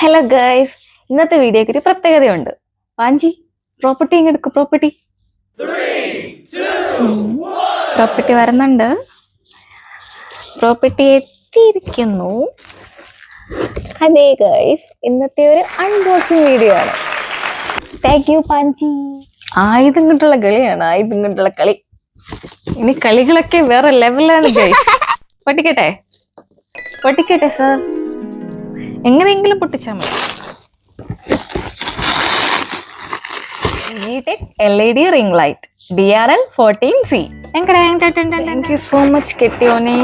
Hello guys, ഇന്നത്തെ വീഡിയോക്ക് ഒരു പ്രത്യേകതയുണ്ട്. പാഞ്ചി പ്രോപ്പർട്ടി ഇങ്ങെടുക്കും. പ്രോപ്പർട്ടി വരുന്നുണ്ട്. പ്രോപ്പർട്ടി എത്തിയിരിക്കുന്നു. അതെ ഗൈസ്, ഇന്നത്തെ ഒരു അൺബോക്സിങ് വീഡിയോ ആണ്. Thank you Panchi. ആയുധം കൊണ്ടുള്ള കളി. ഇനി കളികളൊക്കെ വേറെ ലെവലാണ് ഗൈസ്. പൊട്ടിക്കട്ടെ സർ, എങ്ങനെയെങ്കിലും പൊട്ടിച്ചാൽ മതി. LED ring light DRL 14C. Thank you so much കെട്ടിയോനെ.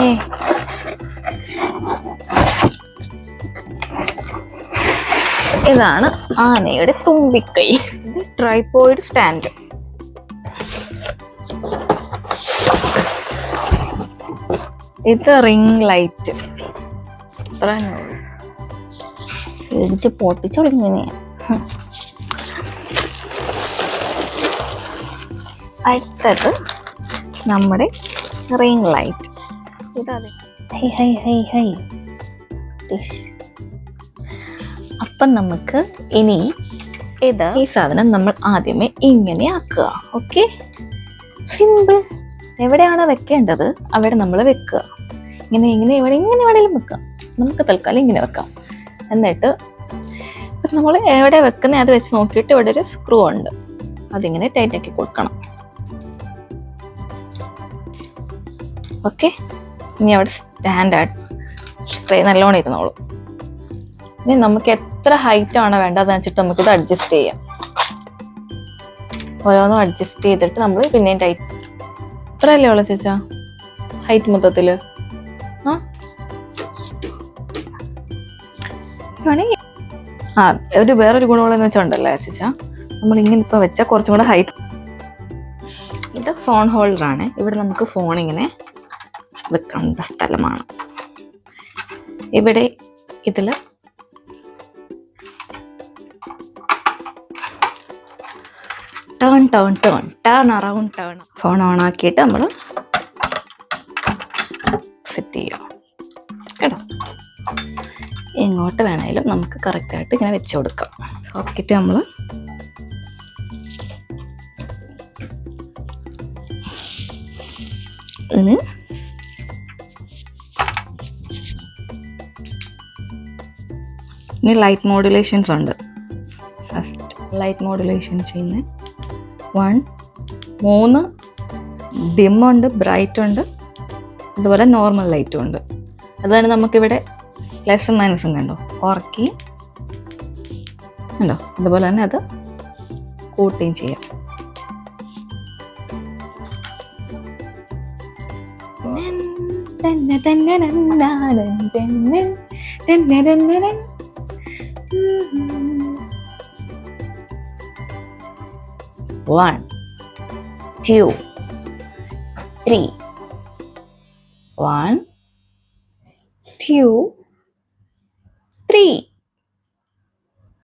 ഇതാണ് ആനയുടെ തുമ്പിക്കൈ. ഇത് ട്രൈപോഡ് സ്റ്റാൻഡ്. ഇത് റിംഗ് ലൈറ്റ്. ഇടിച്ച് പൊട്ടിച്ചോളിങ്ങനെ. അടുത്തത് നമ്മുടെ റിംഗ് ലൈറ്റ്. ഇതതെ. അപ്പം നമുക്ക് ഇനി ഈ സാധനം നമ്മൾ ആദ്യമേ ഇങ്ങനെ ആക്കുക. Okay, simple. എവിടെയാണോ വെക്കേണ്ടത് അവിടെ നമ്മൾ വെക്കുക. ഇങ്ങനെ വേണേലും വെക്കാം. നമുക്ക് തൽക്കാലം ഇങ്ങനെ വെക്കാം. എന്നിട്ട് നമ്മൾ എവിടെ വെക്കുന്നത് അത് വെച്ച് നോക്കിയിട്ട് ഇവിടെ ഒരു സ്ക്രൂ ഉണ്ട്, അതിങ്ങനെ ടൈറ്റ് ആക്കി കൊടുക്കണം. ഓക്കെ, ഇനി അവിടെ സ്റ്റാൻഡ് നല്ലോണം ഇരുന്നോളൂ. ഇനി നമുക്ക് എത്ര ഹൈറ്റ് ആണ് വേണ്ടതെന്ന് വെച്ചിട്ട് നമുക്കിത് അഡ്ജസ്റ്റ് ചെയ്യാം. ഓരോന്നും അഡ്ജസ്റ്റ് ചെയ്തിട്ട് നമ്മൾ പിന്നെയും ടൈറ്റ്. ഇത്രയല്ലേ ഉള്ളു ചേച്ചാ ഹൈറ്റ് മൊത്തത്തില്? ഒരു വേറൊരു ഗുണമുള്ളതെന്ന് വെച്ചാൽ ഉണ്ടല്ലോ ചേച്ചാ, നമ്മൾ ഇങ്ങനെ ഇപ്പൊ വെച്ചാൽ കുറച്ചും കൂടെ ഹൈറ്റ്. ഇത് ഫോൺ ഹോൾഡർ ആണ്. ഇവിടെ നമുക്ക് ഫോൺ ഇങ്ങനെ വെക്കേണ്ട സ്ഥലമാണ്. ഇവിടെ ഇതില് ടേൺ അറൗണ്ട്. ഫോൺ ഓൺ ആക്കിയിട്ട് നമ്മൾ സെറ്റ് ചെയ്യാം കേട്ടോ. എങ്ങോട്ട് വേണേലും നമുക്ക് കറക്റ്റായിട്ട് ഇങ്ങനെ വെച്ച് കൊടുക്കാം. ഓക്കെറ്റ് നമ്മൾ ഇനി ലൈറ്റ് മോഡുലേഷൻസ് ഉണ്ട്. ഫസ്റ്റ് ലൈറ്റ് മോഡുലേഷൻ ചെയ്യുന്ന 3 ഡിമ്മുണ്ട്, ബ്രൈറ്റ് ഉണ്ട്, അതുപോലെ നോർമൽ ലൈറ്റും ഉണ്ട്. അതുതന്നെ നമുക്കിവിടെ പ്ലസും മൈനസും കണ്ടോ, കുറക്കി ഉണ്ടോ. അതുപോലെ തന്നെ അത് കൂട്ടുകയും ചെയ്യാം. One, 2, 3. 1, 2, 3.